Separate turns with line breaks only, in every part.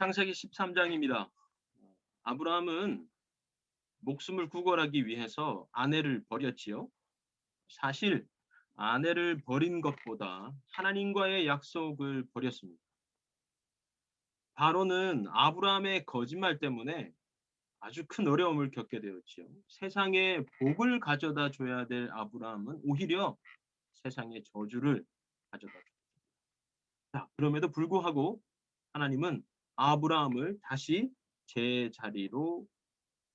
창세기 13장입니다. 아브라함은 목숨을 구걸하기 위해서 아내를 버렸지요. 사실 아내를 버린 것보다 하나님과의 약속을 버렸습니다. 바로는 아브라함의 거짓말 때문에 아주 큰 어려움을 겪게 되었지요. 세상에 복을 가져다 줘야 될 아브라함은 오히려 세상에 저주를 가져다 줬습니다. 그럼에도 불구하고 하나님은 아브라함을 다시 제자리로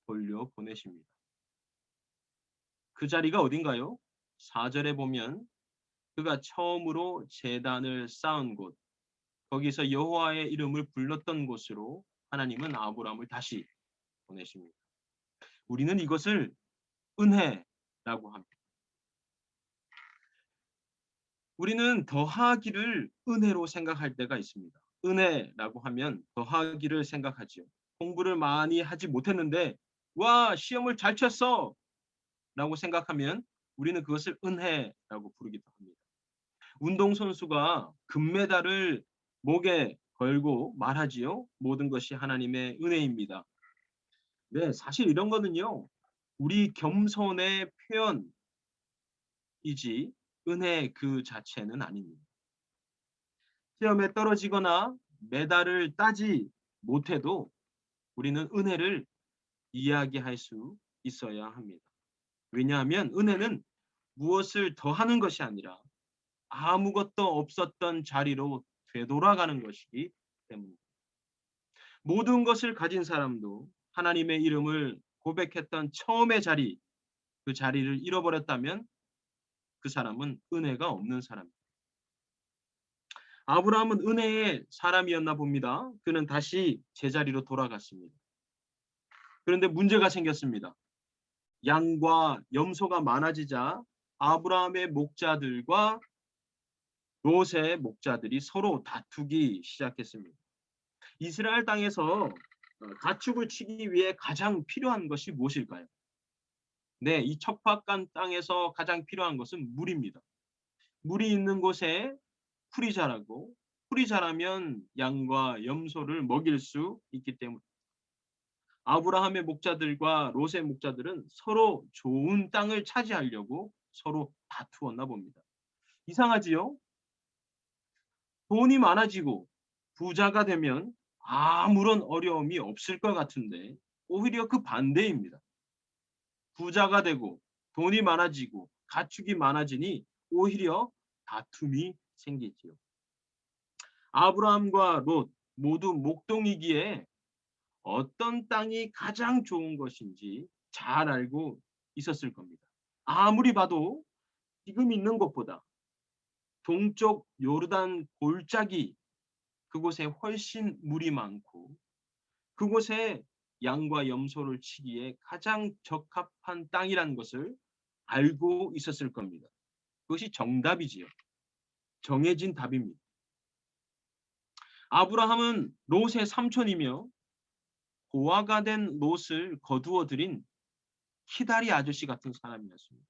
돌려보내십니다. 그 자리가 어딘가요? 4절에 보면 그가 처음으로 제단을 쌓은 곳, 거기서 여호와의 이름을 불렀던 곳으로 하나님은 아브라함을 다시 보내십니다. 우리는 이것을 은혜라고 합니다. 우리는 더하기를 은혜로 생각할 때가 있습니다. 은혜라고 하면 더하기를 생각하지요. 공부를 많이 하지 못했는데 와, 시험을 잘 쳤어 라고 생각하면 우리는 그것을 은혜라고 부르기도 합니다. 운동선수가 금메달을 목에 걸고 말하지요. 모든 것이 하나님의 은혜입니다. 네, 사실 이런 거는요. 우리 겸손의 표현이지 은혜 그 자체는 아닙니다. 시험에 떨어지거나 메달을 따지 못해도 우리는 은혜를 이야기할 수 있어야 합니다. 왜냐하면 은혜는 무엇을 더하는 것이 아니라 아무것도 없었던 자리로 되돌아가는 것이기 때문입니다. 모든 것을 가진 사람도 하나님의 이름을 고백했던 처음의 자리, 그 자리를 잃어버렸다면 그 사람은 은혜가 없는 사람입니다. 아브라함은 은혜의 사람이었나 봅니다. 그는 다시 제자리로 돌아갔습니다. 그런데 문제가 생겼습니다. 양과 염소가 많아지자 아브라함의 목자들과 롯의 목자들이 서로 다투기 시작했습니다. 이스라엘 땅에서 가축을 치기 위해 가장 필요한 것이 무엇일까요? 네, 이 척박한 땅에서 가장 필요한 것은 물입니다. 물이 있는 곳에 풀이 자라고 풀이 자라면 양과 염소를 먹일 수 있기 때문에 아브라함의 목자들과 롯의 목자들은 서로 좋은 땅을 차지하려고 서로 다투었나 봅니다. 이상하지요? 돈이 많아지고 부자가 되면 아무런 어려움이 없을 것 같은데 오히려 그 반대입니다. 부자가 되고 돈이 많아지고 가축이 많아지니 오히려 다툼이 생기지요. 아브라함과 롯 모두 목동이기에 어떤 땅이 가장 좋은 것인지 잘 알고 있었을 겁니다. 아무리 봐도 지금 있는 곳보다 동쪽 요르단 골짜기 그곳에 훨씬 물이 많고 그곳에 양과 염소를 치기에 가장 적합한 땅이라는 것을 알고 있었을 겁니다. 그것이 정답이지요. 정해진 답입니다. 아브라함은 롯의 삼촌이며 고아가 된 롯을 거두어 들인 키다리 아저씨 같은 사람이었습니다.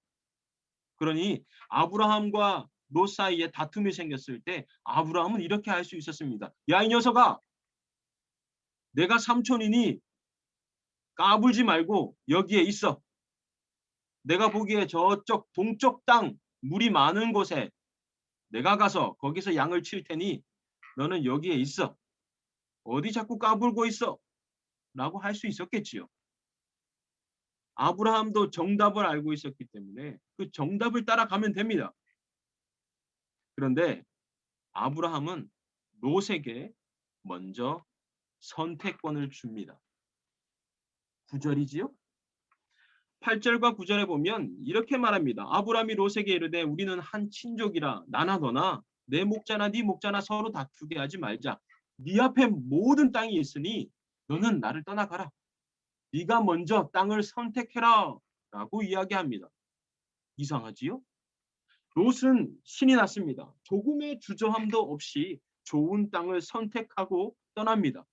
그러니 아브라함과 롯 사이에 다툼이 생겼을 때 아브라함은 이렇게 할 수 있었습니다. 야, 이 녀석아, 내가 삼촌이니 까불지 말고 여기에 있어. 내가 보기에 저쪽 동쪽 땅 물이 많은 곳에 내가 가서 거기서 양을 칠 테니 너는 여기에 있어. 어디 자꾸 까불고 있어? 라고 할 수 있었겠지요. 아브라함도 정답을 알고 있었기 때문에 그 정답을 따라가면 됩니다. 그런데 아브라함은 롯에게 먼저 선택권을 줍니다. 9절이지요? 8절과 9절에 보면 이렇게 말합니다. 아브라함이 롯에게 이르되 우리는 한 친족이라 나나 너나 내 목자나 네 목자나 서로 다투게 하지 말자. 네 앞에 모든 땅이 있으니 너는 나를 떠나가라. 네가 먼저 땅을 선택해라 라고 이야기합니다. 이상하지요? 롯은 신이 났습니다. 조금의 주저함도 없이 좋은 땅을 선택하고 떠납니다.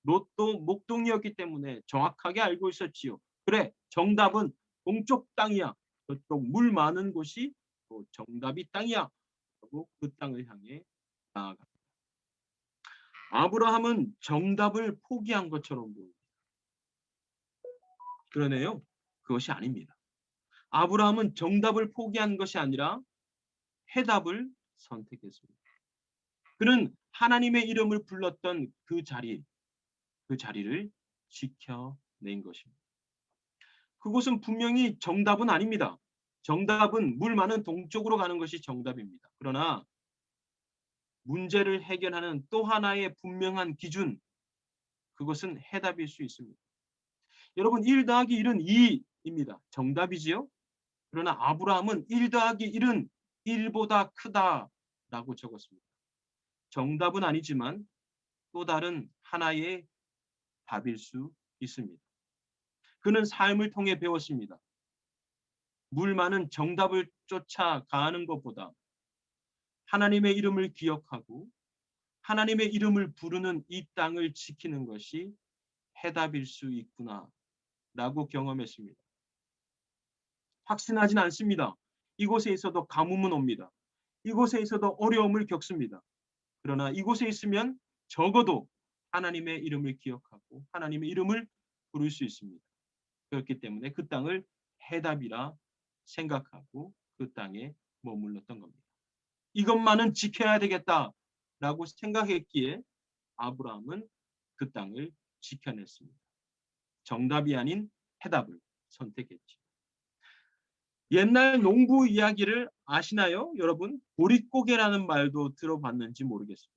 롯도 목동이었기 때문에 정확하게 알고 있었지요. 그래, 정답은 동쪽 땅이야. 저쪽 물 많은 곳이 정답이 땅이야. 하고 그 땅을 향해 나아갑니다. 아브라함은 정답을 포기한 것처럼 보입니다. 그러네요. 그것이 아닙니다. 아브라함은 정답을 포기한 것이 아니라 해답을 선택했습니다. 그는 하나님의 이름을 불렀던 그 자리를 지켜낸 것입니다. 그곳은 분명히 정답은 아닙니다. 정답은 물 많은 동쪽으로 가는 것이 정답입니다. 그러나 문제를 해결하는 또 하나의 분명한 기준, 그것은 해답일 수 있습니다. 여러분, 1 더하기 1은 2입니다. 정답이지요? 그러나 아브라함은 1 더하기 1은 1보다 크다라고 적었습니다. 정답은 아니지만 또 다른 하나의 답일 수 있습니다. 그는 삶을 통해 배웠습니다. 물 많은 정답을 쫓아가는 것보다 하나님의 이름을 기억하고 하나님의 이름을 부르는 이 땅을 지키는 것이 해답일 수 있구나라고 경험했습니다. 확신하진 않습니다. 이곳에 있어도 가뭄은 옵니다. 이곳에 있어도 어려움을 겪습니다. 그러나 이곳에 있으면 적어도 하나님의 이름을 기억하고 하나님의 이름을 부를 수 있습니다. 그렇기 때문에 그 땅을 해답이라 생각하고 그 땅에 머물렀던 겁니다. 이것만은 지켜야 되겠다라고 생각했기에 아브라함은 그 땅을 지켜냈습니다. 정답이 아닌 해답을 선택했지. 옛날 농부 이야기를 아시나요? 여러분, 보릿고개라는 말도 들어봤는지 모르겠습니다.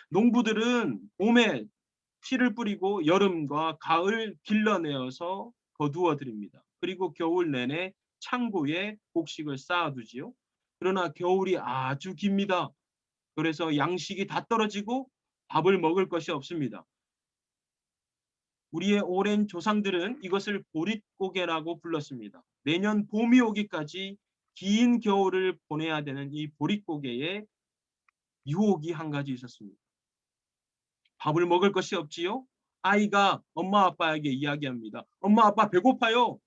농부들은 봄에 씨를 뿌리고 여름과 가을 길러내어서 거두어 드립니다. 그리고 겨울 내내 창고에 곡식을 쌓아두지요. 그러나 겨울이 아주 깁니다. 그래서 양식이 다 떨어지고 밥을 먹을 것이 없습니다. 우리의 오랜 조상들은 이것을 보릿고개라고 불렀습니다. 내년 봄이 오기까지 긴 겨울을 보내야 되는 이 보릿고개에 유혹이 한 가지 있었습니다. 밥을 먹을 것이 없지요. 아이가 엄마 아빠에게 이야기합니다. 엄마 아빠 배고파요.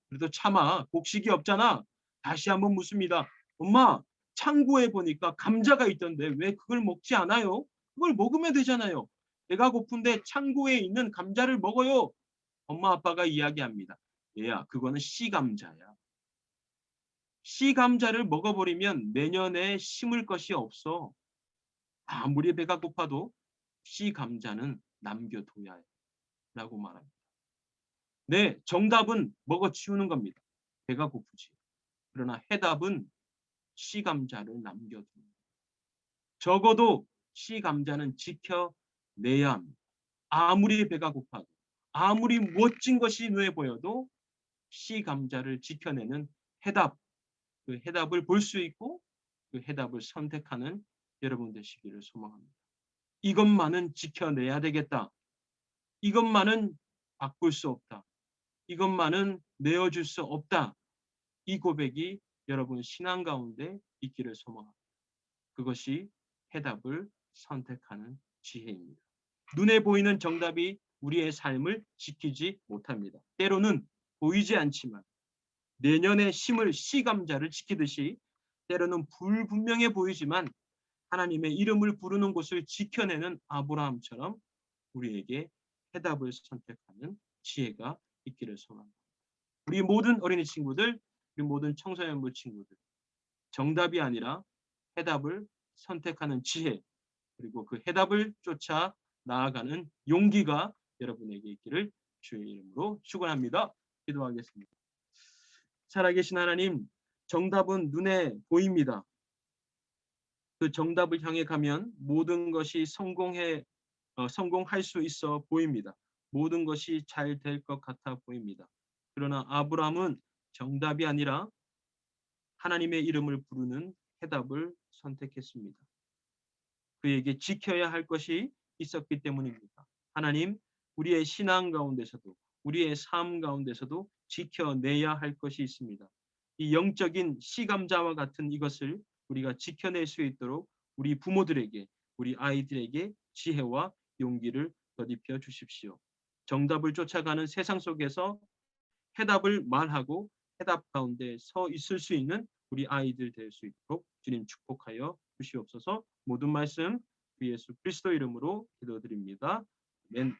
그래도 참아. 곡식이 없잖아. 다시 한번 묻습니다. 엄마, 창고에 보니까 감자가 있던데 왜 그걸 먹지 않아요? 그걸 먹으면 되잖아요. 배가 고픈데 창고에 있는 감자를 먹어요. 엄마 아빠가 이야기합니다. 얘야, 그거는 씨 감자야. 씨 감자를 먹어버리면 내년에 심을 것이 없어. 아무리 배가 고파도 씨 감자는 남겨둬야 해. 라고 말합니다. 네, 정답은 먹어치우는 겁니다. 배가 고프지. 그러나 해답은 씨 감자를 남겨두는 겁니다. 적어도 씨 감자는 지켜내야 합니다. 아무리 배가 고파도 아무리 멋진 것이 눈에 보여도 씨 감자를 지켜내는 해답, 그 해답을 볼 수 있고 그 해답을 선택하는 여러분 되시기를 소망합니다. 이것만은 지켜내야 되겠다. 이것만은 바꿀 수 없다. 이것만은 내어줄 수 없다. 이 고백이 여러분 신앙 가운데 있기를 소망합니다. 그것이 해답을 선택하는 지혜입니다. 눈에 보이는 정답이 우리의 삶을 지키지 못합니다. 때로는 보이지 않지만 내년에 심을 씨 감자를 지키듯이 때로는 불분명해 보이지만 하나님의 이름을 부르는 곳을 지켜내는 아브라함처럼 우리에게 해답을 선택하는 지혜가 있기를 소망합니다. 우리 모든 어린이 친구들, 우리 모든 청소년부 친구들, 정답이 아니라 해답을 선택하는 지혜, 그리고 그 해답을 쫓아 나아가는 용기가 여러분에게 있기를 주의 이름으로 축원합니다. 기도하겠습니다. 살아계신 하나님, 정답은 눈에 보입니다. 그 정답을 향해 가면 모든 것이 성공할 수 있어 보입니다. 모든 것이 잘 될 것 같아 보입니다. 그러나 아브라함은 정답이 아니라 하나님의 이름을 부르는 해답을 선택했습니다. 그에게 지켜야 할 것이 있었기 때문입니다. 하나님, 우리의 신앙 가운데서도 우리의 삶 가운데서도 지켜내야 할 것이 있습니다. 이 영적인 시감자와 같은 이것을 우리가 지켜낼 수 있도록 우리 부모들에게, 우리 아이들에게 지혜와 용기를 더입혀 주십시오. 정답을 쫓아가는 세상 속에서 해답을 말하고 해답 가운데 서 있을 수 있는 우리 아이들 될 수 있도록 주님 축복하여 주시옵소서. 모든 말씀 우리 예수 그리스도 이름으로 기도드립니다. 아멘.